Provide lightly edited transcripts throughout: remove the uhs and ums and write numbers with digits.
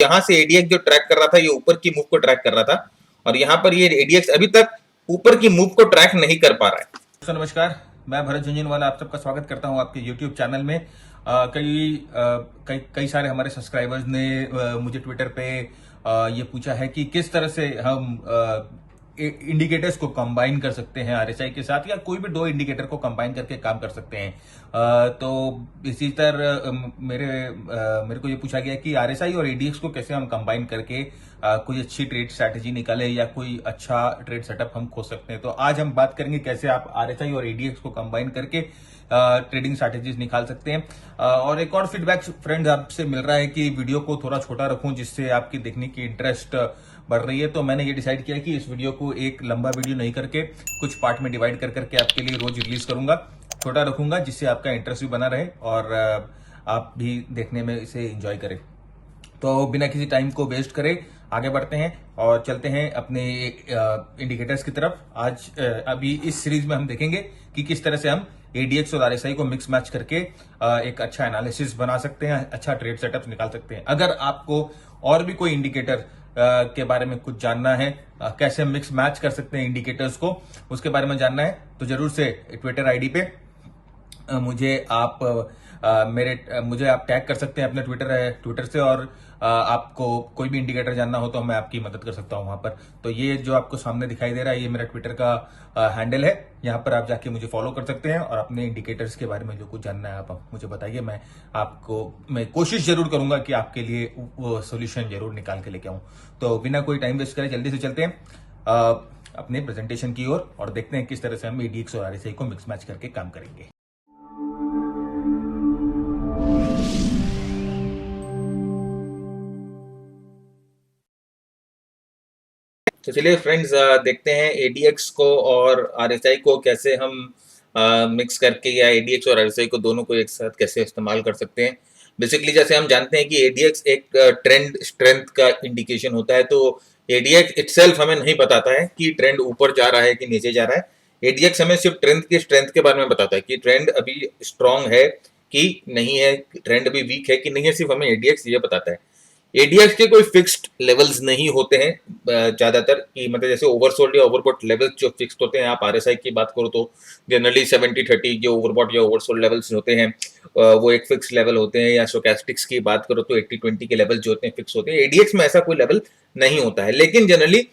यहाँ से एडीएक्स जो ट्रैक कर रहा था ये ऊपर की मूव को ट्रैक कर रहा था, और यहाँ पर ये एडीएक्स अभी तक ऊपर की मूव को ट्रैक नहीं कर पा रहा है। दोस्तों नमस्कार, मैं भरत झुंझुनवाला आप सबका स्वागत करता हूं आपके YouTube चैनल में। कई सारे हमारे सब्सक्राइबर्स ने मुझे ट्विटर पे ये पूछा है कि किस तरह से हम इंडिकेटर्स को कंबाइन कर सकते हैं आरएसआई के साथ, या कोई भी दो इंडिकेटर को कंबाइन करके काम कर सकते हैं। तो इसी तरह मेरे को ये पूछा गया कि आरएसआई और एडीएक्स को कैसे हम कंबाइन करके कोई अच्छी ट्रेड स्ट्रैटेजी निकाले या कोई अच्छा ट्रेड सेटअप हम खोज सकते हैं। तो आज हम बात करेंगे कैसे आप आरएसआई और एडीएक्स को कंबाइन करके ट्रेडिंग स्ट्रैटेजीज निकाल सकते हैं। और एक और फीडबैक फ्रेंड्स आपसे मिल रहा है कि वीडियो को थोड़ा छोटा रखूं जिससे आपकी देखने की इंटरेस्ट बढ़ रही है। तो मैंने ये डिसाइड किया कि इस वीडियो को एक लंबा वीडियो नहीं करके कुछ पार्ट में डिवाइड कर करके आपके लिए रोज रिलीज करूंगा, छोटा रखूंगा जिससे आपका इंटरेस्ट भी बना रहे और आप भी देखने में इसे एंजॉय करें। तो बिना किसी टाइम को वेस्ट करे आगे बढ़ते हैं और चलते हैं अपने इंडिकेटर्स की तरफ। आज अभी इस सीरीज में हम देखेंगे कि किस तरह से हम एडीएक्स और आरएसआई को मिक्स मैच करके एक अच्छा एनालिसिस बना सकते हैं, अच्छा ट्रेड सेटअप निकाल सकते हैं। अगर आपको और भी कोई इंडिकेटर के बारे में कुछ जानना है, कैसे मिक्स मैच कर सकते हैं इंडिकेटर्स को, उसके बारे में जानना है, तो जरूर से ट्विटर आईडी पे मुझे आप टैग कर सकते हैं अपने ट्विटर से, और आपको कोई भी इंडिकेटर जानना हो तो मैं आपकी मदद कर सकता हूं वहां पर। तो ये जो आपको सामने दिखाई दे रहा है ये मेरा ट्विटर का हैंडल है, यहाँ पर आप जाके मुझे फॉलो कर सकते हैं और अपने इंडिकेटर्स के बारे में जो कुछ जानना है आप मुझे बताइए। मैं कोशिश जरूर करूंगा कि आपके लिए वो सोल्यूशन जरूर निकाल के लेके आऊं। तो बिना कोई टाइम वेस्ट करे जल्दी से चलते हैं अपने प्रेजेंटेशन की ओर और देखते हैं किस तरह से हम एडीएक्स और आरएसआई को मिक्स मैच करके काम करेंगे। तो चलिए फ्रेंड्स, देखते हैं एडीएक्स को और आरएसआई को कैसे हम मिक्स करके, या एडीएक्स और आरएसआई को दोनों को एक साथ कैसे इस्तेमाल कर सकते हैं। बेसिकली जैसे हम जानते हैं कि एडीएक्स एक ट्रेंड स्ट्रेंथ का इंडिकेशन होता है, तो एडीएक्स इटसेल्फ हमें नहीं बताता है कि ट्रेंड ऊपर जा रहा है कि नीचे जा रहा है। एडीएक्स हमें सिर्फ ट्रेंड की स्ट्रेंथ के बारे में बताता है कि ट्रेंड अभी स्ट्रांग है कि नहीं है, ट्रेंड अभी वीक है कि नहीं है, सिर्फ हमें एडीएक्स ये बताता है। एडीएक्स के कोई फिक्स्ड लेवल्स नहीं होते हैं ज्यादातर, कि मतलब जैसे ओवरसोल्ड या ओवरबॉट लेवल्स जो फिक्स्ड होते हैं। आप आरएसआई की बात करो तो जनरली 70-30 जो ओवरबॉट या ओवरसोल्ड लेवल्स होते हैं वो एक फिक्स लेवल होते हैं, या स्टोचैस्टिक्स की बात करो तो 80-20 के लेवल जो होते हैं फिक्स होते हैं। एडीएक्स में ऐसा कोई लेवल नहीं होता है, लेकिन जनरली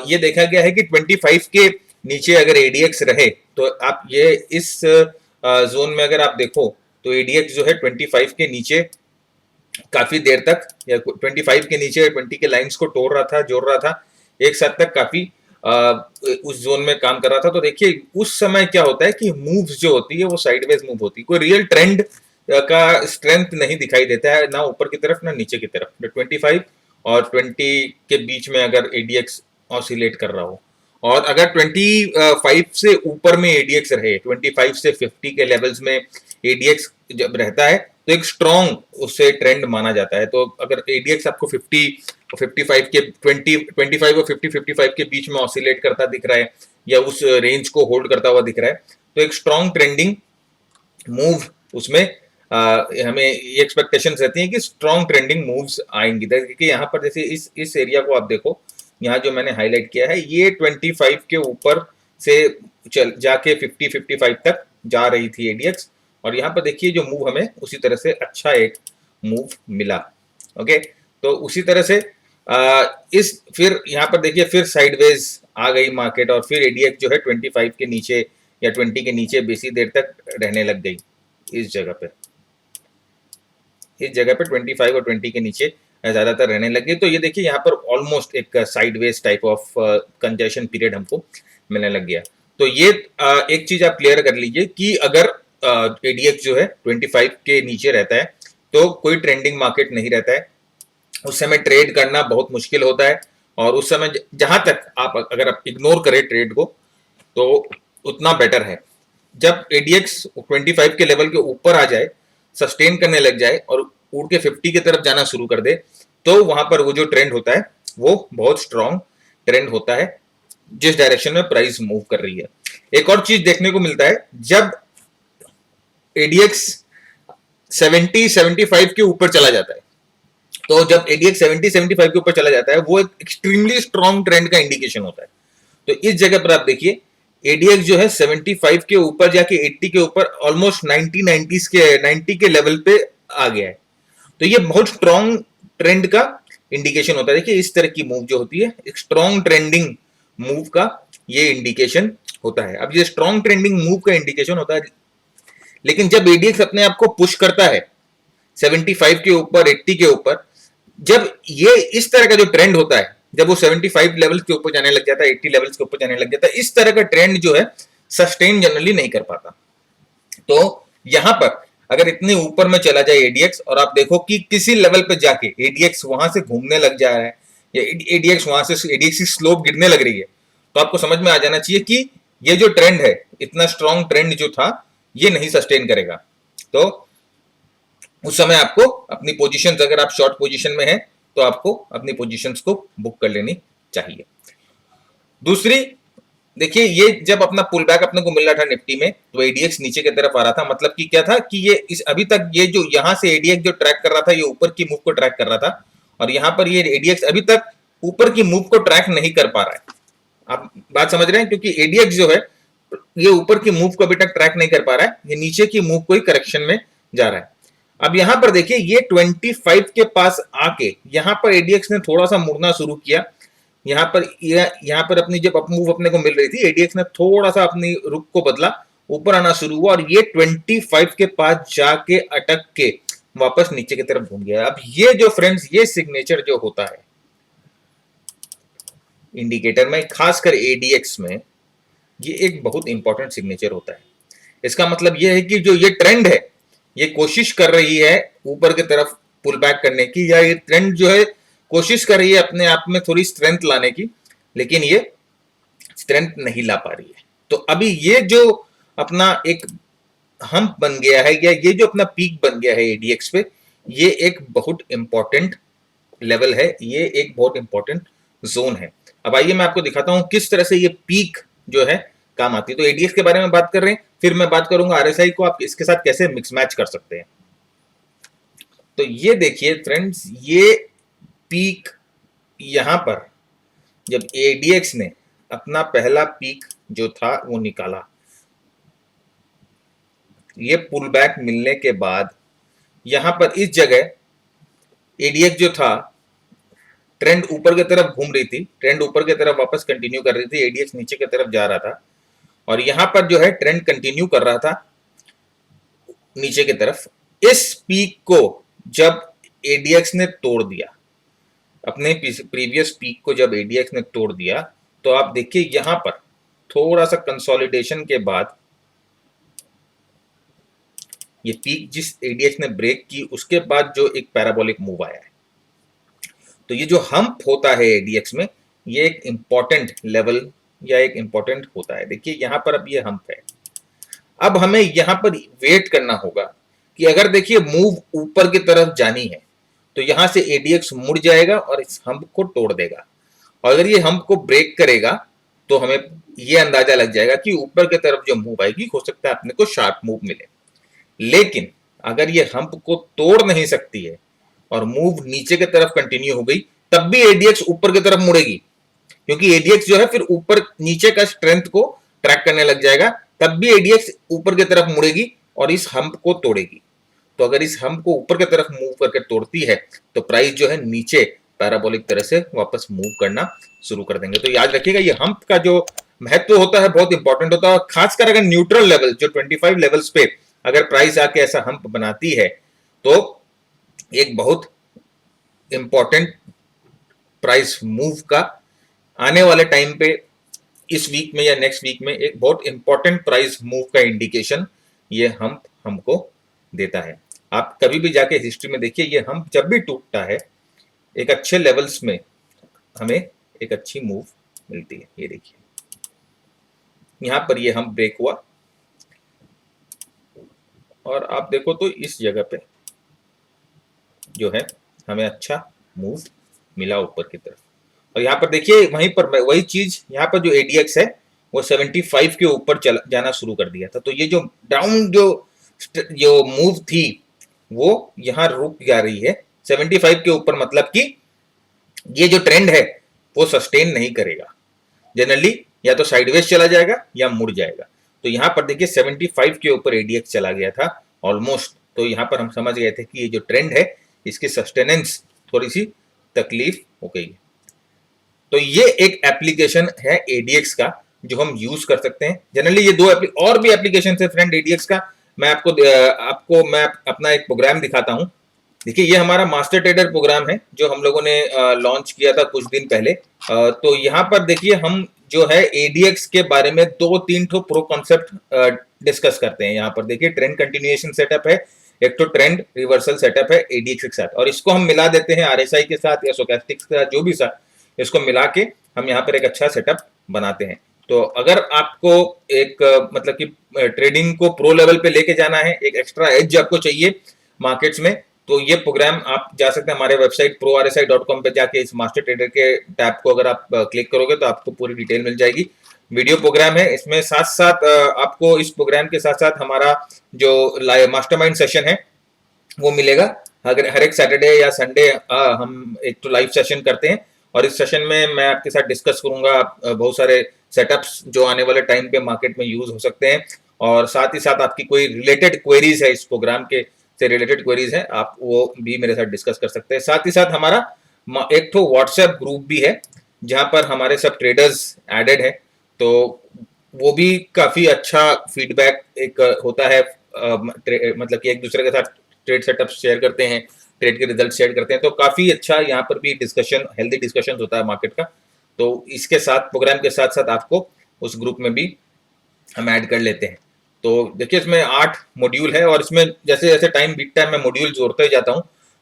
ये देखा गया है कि 25 के नीचे अगर एडीएक्स रहे तो आप ये इस जोन में अगर आप देखो तो एडीएक्स जो है 25 के नीचे काफी देर तक, या 25 के नीचे 20 के लाइंस को जोड़ रहा था एक साथ तक, काफी उस जोन में काम कर रहा था। तो देखिए उस समय क्या होता है कि मूव्स जो होती है वो साइडवेज मूव होती है, कोई रियल ट्रेंड का स्ट्रेंथ नहीं दिखाई देता है, ना ऊपर की तरफ ना नीचे की तरफ। 25 और 20 के बीच में अगर एडीएक्स ऑसिलेट कर रहा हो, और अगर 25 से ऊपर में एडीएक्स रहे, 25 से 50 के लेवल्स में एडीएक्स जब रहता है तो एक स्ट्रॉन्ग उससे ट्रेंड माना जाता है। तो अगर एडीएक्स आपको 50 55 के 25 और 55 के बीच में ऑसिलेट करता दिख रहा है, या उस रेंज को होल्ड करता हुआ दिख रहा है, तो एक स्ट्रॉन्ग ट्रेंडिंग मूव उसमें हमें ये एक्सपेक्टेशंस रहती हैं कि स्ट्रॉन्ग ट्रेंडिंग मूव्स आएंगी। देखिए यहाँ पर जैसे इस एरिया को आप देखो, यहाँ जो मैंने हाईलाइट किया है ये 25 के ऊपर से जाके 50-55 तक जा रही थी एडीएक्स, और यहाँ पर देखिए जो मूव हमें उसी तरह से अच्छा एक मूव मिला। ओके, तो उसी तरह से फिर यहाँ पर देखिए फिर साइडवेज आ गई मार्केट, और फिर एडीएक्स जो है 25 के नीचे या 20 के नीचे बेसी देर तक रहने लग गई। इस जगह पे 25 और 20 के नीचे ज्यादातर रहने लग गई। तो ये देखिए यहाँ पर ऑलमोस्ट एक sideways type of congestion period हमको मिलने लग गया। तो ये एक चीज आप क्लियर कर लीजिए कि अगर एडीएक्स जो है 25 के नीचे रहता है तो कोई ट्रेंडिंग मार्केट नहीं रहता है, उस समय ट्रेड करना बहुत मुश्किल होता है। और उस समय जहां तक अगर आप इग्नोर करें ट्रेड को तो उतना बेटर है। जब एडीएक्स 25 के लेवल के ऊपर आ जाए, सस्टेन करने लग जाए और उड़ के 50 की तरफ जाना शुरू कर दे, तो वहां पर वो जो ट्रेंड होता है वो बहुत स्ट्रॉन्ग ट्रेंड होता है जिस डायरेक्शन में प्राइस मूव कर रही है। एक और चीज देखने को मिलता है, जब एडीएक्स 70-75 के ऊपर चला जाता है तो जब एडीएक्स 70-75 के ऊपर चला जाता है वो एक एक्सट्रीमली स्ट्रॉन्ग ट्रेंड का इंडिकेशन होता है। तो इस जगह पर आप देखिए एडीएक्स जो है 75 के ऊपर जाके 80 के ऊपर ऑलमोस्ट 90 के लेवल पे आ गया है। तो ये बहुत स्ट्रॉन्ग ट्रेंड का इंडिकेशन होता है। देखिए इस तरह की मूव जो होती है एक स्ट्रॉन्ग ट्रेंडिंग मूव का ये इंडिकेशन होता है। अब ये स्ट्रॉन्ग ट्रेंडिंग मूव का इंडिकेशन होता है, लेकिन जब एडीएक्स अपने आप को पुश करता है 75 के ऊपर 80 के ऊपर, जब ये इस तरह का जो ट्रेंड होता है, जब वो 75 लेवल के ऊपर जाने लग जाता है, 80 लेवल्स के ऊपर जाने लग जाता है, इस तरह का ट्रेंड जो है सस्टेन जनरली नहीं कर पाता। तो यहां पर अगर इतने ऊपर में चला जाए एडीएक्स और आप देखो कि किसी लेवल पे जाके एडीएक्स वहां से घूमने लग जा रहा है या एडीएक्स वहां से एडीएक्स की स्लोप गिरने लग रही है, तो आपको समझ में आ जाना चाहिए कि ये जो ट्रेंड है, इतना स्ट्रॉन्ग ट्रेंड जो था, ये नहीं सस्टेन करेगा। तो उस समय आपको अपनी पोजीशंस, अगर आप शॉर्ट पोजीशन में हैं तो आपको अपनी पोजीशंस को बुक कर लेनी चाहिए। दूसरी, देखिए ये जब अपना पुल बैक अपने को मिल रहा था निफ्टी में, तो एडीएक्स नीचे की तरफ आ रहा था। मतलब कि क्या था कि ये इस अभी तक ये जो यहां से एडीएक्स जो ट्रैक कर रहा था, ये ऊपर की मूव को ट्रैक कर रहा था, और यहां पर ये एडीएक्स अभी तक ऊपर की मूव को ट्रैक नहीं कर पा रहा है। आप बात समझ रहे हैं, क्योंकि एडीएक्स जो है ये ऊपर की मूव को अभी तक ट्रैक नहीं कर पा रहा है, ये नीचे की मूव को ही करेक्शन में जा रहा है। अब यहां पर देखिए ये 25 के पास आके यहां पर एडीएक्स ने थोड़ा सा मुड़ना शुरू किया। यहां पर अपनी जब अप मूव अपने को मिल रही थी, एडीएक्स ने थोड़ा सा अपनी रुख को बदला, ऊपर आना शुरू हुआ, और ये 25 के पास जाके अटक के वापस नीचे की तरफ घूम गया। अब ये जो फ्रेंड्स, ये सिग्नेचर जो होता है इंडिकेटर में, खासकर एडीएक्स में, ये एक बहुत इंपॉर्टेंट सिग्नेचर होता है। इसका मतलब ये है कि जो ये ट्रेंड है, ये कोशिश कर रही है ऊपर की तरफ पुल बैक करने की, या ये ट्रेंड जो है कोशिश कर रही है अपने आप में थोड़ी स्ट्रेंथ लाने की, लेकिन ये स्ट्रेंथ नहीं ला पा रही है। तो अभी ये जो अपना एक हम्प बन गया है, या ये जो अपना पीक बन गया है एडीएक्स पे, ये एक बहुत इंपॉर्टेंट लेवल है, ये एक बहुत इंपॉर्टेंट जोन है। अब आइए मैं आपको दिखाता हूं किस तरह से ये पीक जो है काम आती है। तो एडीएक्स के बारे में बात कर रहे हैं, फिर मैं बात करूंगा आरएसआई को आप इसके साथ कैसे मिक्स मैच कर सकते हैं। तो ये देखिए फ्रेंड्स, ये पीक यहां पर जब एडीएक्स ने अपना पहला पीक जो था वो निकाला, ये पुल बैक मिलने के बाद यहां पर इस जगह एडीएक्स जो था, ट्रेंड ऊपर की तरफ घूम रही थी, ट्रेंड ऊपर की तरफ वापस कंटिन्यू कर रही थी, एडीएक्स नीचे की तरफ जा रहा था, और यहां पर जो है ट्रेंड कंटिन्यू कर रहा था नीचे की तरफ। इस पीक को जब एडीएक्स ने तोड़ दिया, अपने प्रीवियस पीक को जब एडीएक्स ने तोड़ दिया, तो आप देखिए यहां पर थोड़ा सा कंसोलिडेशन के बाद ये पीक जिस एडीएक्स ने ब्रेक की, उसके बाद जो एक पैराबोलिक मूव आया है। तो ये जो हम्प होता है एडीएक्स में, ये एक इंपॉर्टेंट लेवल या एक इंपॉर्टेंट होता है। देखिए यहां पर अब ये हम्प है। अब हमें यहां पर वेट करना होगा कि अगर देखिए मूव ऊपर की तरफ जानी है, तो यहां से एडीएक्स मुड़ जाएगा और इस हम्प को तोड़ देगा, और अगर ये हम्प को ब्रेक करेगा तो हमें ये अंदाजा लग जाएगा कि ऊपर की तरफ जो मूव आएगी, हो सकता है अपने को शार्प मूव मिले। लेकिन अगर ये हम्प को तोड़ नहीं सकती है और मूव नीचे की तरफ कंटिन्यू हो गई, तब भी एडीएक्स ऊपर की तरफ मुड़ेगी, क्योंकि एडीएक्स जो है फिर ऊपर नीचे का स्ट्रेंथ को ट्रैक करने लग जाएगा, तब भी एडीएक्स ऊपर की तरफ मुड़ेगी और इस हम्प को तोड़ेगी। तो अगर इस हम्प को ऊपर की तरफ मूव करके तोड़ती है, तो प्राइस जो है नीचे पैराबोलिक तरह से वापस मूव करना शुरू कर देंगे। तो याद रखिएगा, ये हम्प का जो महत्व होता है बहुत इंपॉर्टेंट होता है, खासकर अगर न्यूट्रल लेवल जो 25 लेवल्स पे अगर प्राइस आके ऐसा हम्प बनाती है, तो एक बहुत इंपॉर्टेंट प्राइस मूव का आने वाले टाइम पे, इस वीक में या नेक्स्ट वीक में, एक बहुत इंपॉर्टेंट प्राइस मूव का इंडिकेशन ये हम्प हमको देता है। आप कभी भी जाके हिस्ट्री में देखिए, ये हम्प जब भी टूटता है, एक अच्छे लेवल्स में हमें एक अच्छी मूव मिलती है। ये देखिए यहां पर ये हम्प ब्रेक हुआ, और आप देखो तो इस जगह पे जो है हमें अच्छा मूव मिला ऊपर की तरफ। और यहाँ पर देखिए वहीं पर वही चीज, यहाँ पर जो एडीएक्स है वो 75 के ऊपर जाना शुरू कर दिया था। तो ये जो डाउन जो मूव थी वो यहाँ रुक जा रही है, 75 के ऊपर मतलब कि ये जो ट्रेंड है वो सस्टेन नहीं करेगा, जनरली या तो साइडवेज चला जाएगा या मुड़ जाएगा। तो यहां पर देखिए 75 के ऊपर एडीएक्स चला गया था ऑलमोस्ट, तो यहां पर हम समझ गए थे कि ये जो ट्रेंड है इसकी सस्टेनेंस थोड़ी सी तकलीफ हो गई है। तो ये एक एप्लीकेशन है एडीएक्स का जो हम यूज कर सकते हैं। जनरली ये दो और भी एप्लीकेशन है फ्रेंड एडीएक्स का। मैं आपको मैं अपना एक प्रोग्राम दिखाता हूं। देखिए ये हमारा मास्टर ट्रेडर प्रोग्राम है जो हम लोगों ने लॉन्च किया था कुछ दिन पहले। तो यहाँ पर देखिए हम जो है एडीएक्स के बारे में 2-3 ठो प्रो कॉन्सेप्ट डिस्कस करते हैं। यहाँ पर देखिए ट्रेंड कंटिन्यूएशन सेटअप है, एक तो ट्रेंड रिवर्सल सेटअप है एडीएक्स के साथ, और इसको हम मिला देते हैं आरएसआई के साथ या स्टोचैस्टिक्स के साथ, जो भी साथ, इसको मिला के हम यहाँ पर एक अच्छा सेटअप बनाते हैं। तो अगर आपको एक मतलब कि ट्रेडिंग को प्रो लेवल पे लेके जाना है, एक एक्स्ट्रा एज आपको चाहिए मार्केट्स में, तो ये प्रोग्राम आप जा सकते हैं हमारे वेबसाइट prorsi.com पे जाके इस मास्टर ट्रेडर के टैब को अगर आप क्लिक करोगे तो आपको पूरी डिटेल मिल जाएगी। वीडियो प्रोग्राम है, इसमें साथ साथ आपको इस प्रोग्राम के साथ साथ हमारा जो मास्टरमाइंड सेशन है वो मिलेगा। अगर हर एक सैटरडे या संडे हम एक तो लाइव सेशन करते हैं, और इस सेशन में मैं आपके साथ डिस्कस करूंगा बहुत सारे सेटअप्स जो आने वाले टाइम पे मार्केट में यूज हो सकते हैं, और साथ ही साथ आपकी कोई रिलेटेड क्वेरीज है इस प्रोग्राम के से रिलेटेड क्वेरीज है आप वो भी मेरे साथ डिस्कस कर सकते हैं। साथ ही साथ हमारा एक तो व्हाट्सएप ग्रुप भी है जहां पर हमारे सब ट्रेडर्स एडेड है, तो वो भी काफी अच्छा फीडबैक एक होता है, मतलब कि एक दूसरे के साथ ट्रेड सेटअप शेयर करते हैं, ट्रेड के रिजल्ट शेयर करते हैं, तो काफी अच्छा यहाँ पर भी डिस्कशन, हेल्दी डिस्कशन होता है मार्केट का। तो इसके साथ प्रोग्राम के साथ साथ आपको उस ग्रुप में भी हम ऐड कर लेते हैं। तो देखिए इसमें 8 मॉड्यूल है, और इसमें जैसे जैसे टाइम बीतता है मैं मॉड्यूल जोड़ते जाता हूँ।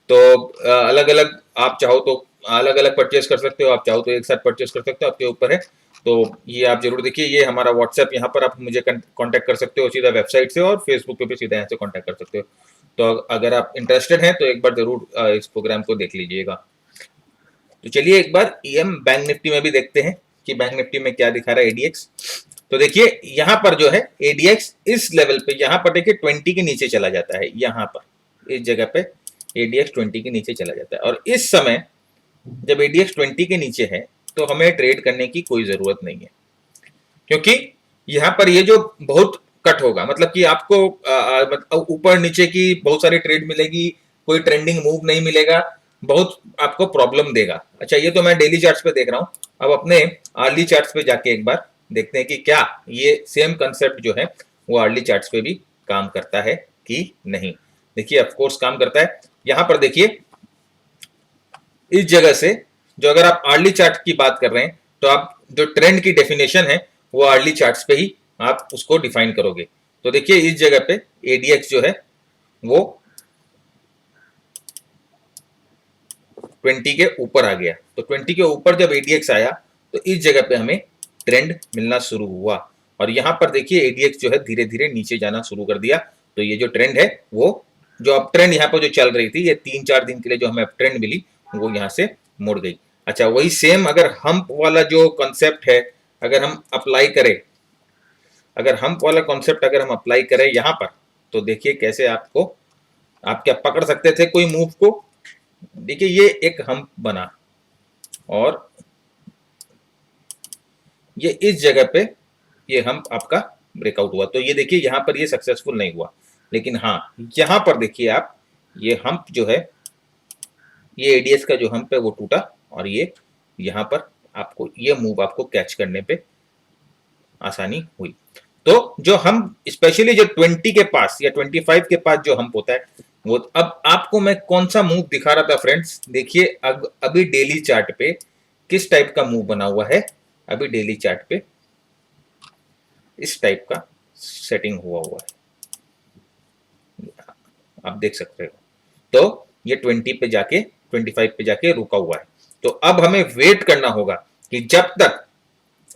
तो अलग अलग आप चाहो तो अलग अलग परचेस कर सकते हो, आप चाहो तो एक साथ परचेस कर सकते हो, आपके ऊपर है। तो ये आप जरूर देखिए। ये हमारा व्हाट्सएप, यहाँ पर आप मुझे कांटेक्ट कर सकते हो सीधा वेबसाइट से, और फेसबुक पे भी सीधा यहाँ से कांटेक्ट कर सकते हो। तो अगर आप इंटरेस्टेड हैं तो एक बार जरूर इस प्रोग्राम को देख लीजिएगा। तो चलिए एक बार ईएम बैंक निफ्टी में भी देखते हैं कि बैंक निफ्टी में क्या दिखा रहा है एडीएक्स। तो देखिए यहाँ पर जो है एडीएक्स इस लेवल पे, यहाँ पर देखिए 20 के नीचे चला जाता है, यहाँ पर इस जगह पे एडीएक्स 20 के नीचे चला जाता है, और इस समय जब एडीएक्स 20 के नीचे है तो हमें ट्रेड करने की कोई जरूरत नहीं है, क्योंकि यहाँ पर ये जो बहुत कट होगा, मतलब कि आपको ऊपर नीचे की बहुत सारी ट्रेड मिलेगी, कोई ट्रेंडिंग मूव नहीं मिलेगा, बहुत आपको प्रॉब्लम देगा। अच्छा ये तो मैं डेली चार्ट्स पे देख रहा हूँ, अब अपने अर्ली चार्ट्स पे जाके एक बार देखते हैं कि क्या ये सेम कंसेप्ट जो है वो अर्ली चार्ट्स पे भी काम करता है कि नहीं। देखिए ऑफ कोर्स काम करता है। यहाँ पर देखिए इस जगह से जो अगर आप अर्ली चार्ट की बात कर रहे हैं तो आप जो ट्रेंड की डेफिनेशन है वो अर्ली चार्ट्स पे ही आप उसको डिफाइन करोगे। तो देखिए इस जगह पे एडीएक्स जो है वो 20 के ऊपर आ गया। तो 20 के ऊपर जब एडीएक्स आया तो इस जगह पे हमें ट्रेंड मिलना शुरू हुआ, और यहाँ पर देखिए एडीएक्स जो है धीरे धीरे नीचे जाना शुरू कर दिया। तो ये जो ट्रेंड है वो जो अप ट्रेंड यहाँ पर जो चल रही थी, ये 3-4 दिन के लिए जो हमें अप ट्रेंड मिली वो यहाँ से मुड़ गई। अच्छा वही सेम अगर हम्प वाला जो कॉन्सेप्ट है अगर हम अप्लाई करें, अगर हम्प वाला कॉन्सेप्ट अगर हम अप्लाई करें यहाँ पर, तो देखिए कैसे आपको, आप क्या पकड़ सकते थे कोई मूव को। देखिए ये एक हम्प बना और ये इस जगह पे ये हम्प आपका ब्रेकआउट हुआ, तो ये देखिए यहाँ पर ये सक्सेसफुल नहीं हुआ, लेकिन हाँ यहाँ पर देखिए आप ये हम्प जो है, ये एडीएक्स का जो हम्प है वो टूटा, और ये यहाँ पर आपको ये मूव आपको कैच करने पे आसानी हुई। तो जो हम स्पेशली जो 20 के पास या 25 के पास जो हम्प होता है वो, अब आपको मैं कौन सा मूव दिखा रहा था फ्रेंड्स, देखिए अभी डेली चार्ट पे किस टाइप का मूव बना हुआ है। अभी डेली चार्ट पे इस टाइप का सेटिंग हुआ है, आप देख सकते हो। तो ये 20 पे जाके 25 पे जाके रुका हुआ है। तो अब हमें वेट करना होगा कि जब तक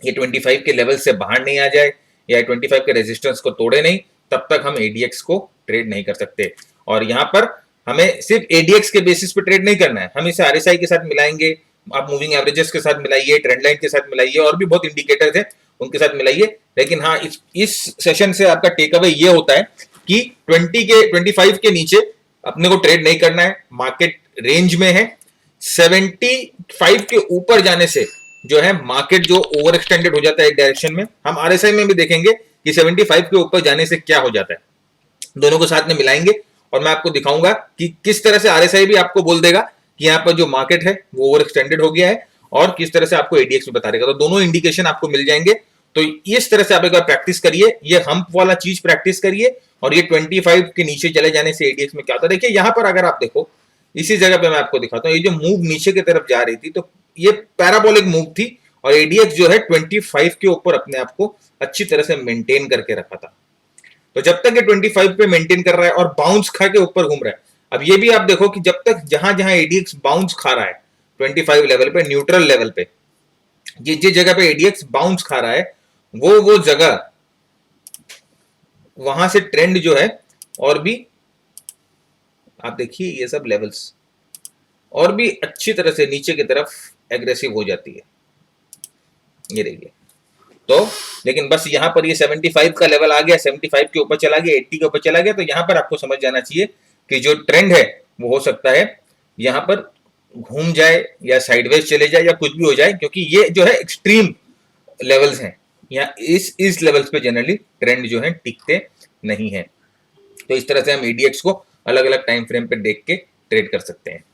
ये 25 के लेवल से बाहर नहीं आ जाए या 25 के रेजिस्टेंस को तोड़े नहीं, तब तक हम एडीएक्स को ट्रेड नहीं कर सकते। और यहाँ पर हमें सिर्फ एडीएक्स के बेसिस पे ट्रेड नहीं करना है, हम इसे आरएसआई के साथ मिलाएंगे, आप मूविंग एवरेजेस के साथ मिलाइए, ट्रेंड लाइन के साथ मिलाइए, और भी बहुत इंडिकेटर्स है उनके साथ मिलाइए। लेकिन हाँ इस सेशन से आपका टेक अवे ये होता है कि 25 के नीचे अपने को ट्रेड नहीं करना है। मार्केट रेंज में है। 75 के ऊपर जाने से जो है मार्केट जो ओवर एक्सटेंडेड हो जाता है एक डायरेक्शन में। हम आरएसआई में भी देखेंगे कि 75 के ऊपर जाने से क्या हो जाता है, दोनों को साथ में मिलाएंगे और मैं आपको दिखाऊंगा कि किस तरह से आरएसआई भी आपको बोल देगा कि यहाँ पर जो मार्केट है वो ओवर एक्सटेंडेड हो गया है, और किस तरह से आपको एडीएक्स में बता देगा। तो दोनों इंडिकेशन आपको मिल जाएंगे। तो इस तरह से आप एक बार प्रैक्टिस करिए, ये हम्प वाला चीज प्रैक्टिस करिए, और ये 25 के नीचे चले जाने से एडीएक्स में क्या होता है। देखिए यहां पर अगर आप देखो, इसी जगह पे मैं आपको दिखाता हूं, ये जो मूव नीचे की तरफ जा रही थी तो ये पैराबोलिक मूव थी, और एडीएक्स जो है 25 के ऊपर अपने आप को अच्छी तरह से मेंटेन करके रखा था। तो जब तक ये 25 पे मेंटेन कर रहा है और बाउंस खा के ऊपर घूम रहा है, अब ये भी आप देखो कि जब तक जहां जहां एडीएक्स बाउंस खा रहा है 25 लेवल पे, न्यूट्रल लेवल पे, जिस जगह पे एडीएक्स बाउंस खा रहा है वो जगह, वहां से ट्रेंड जो है और भी, आप देखिए ये सब लेवल्स और भी अच्छी तरह से नीचे की तरफ एग्रेसिव हो जाती है, ये देखिए। तो लेकिन बस यहां पर ये 75 का लेवल आ गया, 75 के ऊपर चला गया, 80 के ऊपर चला गया, तो यहां पर आपको समझ जाना चाहिए कि जो ट्रेंड है वो हो सकता है यहां पर घूम जाए या साइडवेज चले जाए या कुछ भी हो जाए, क्योंकि ये जो है एक्सट्रीम लेवल्स हैं, या इस लेवल्स पे जनरली ट्रेंड जो है टिकते नहीं है। तो इस तरह से हम एडीएक्स को अलग अलग टाइम फ्रेम पे देख के ट्रेड कर सकते हैं।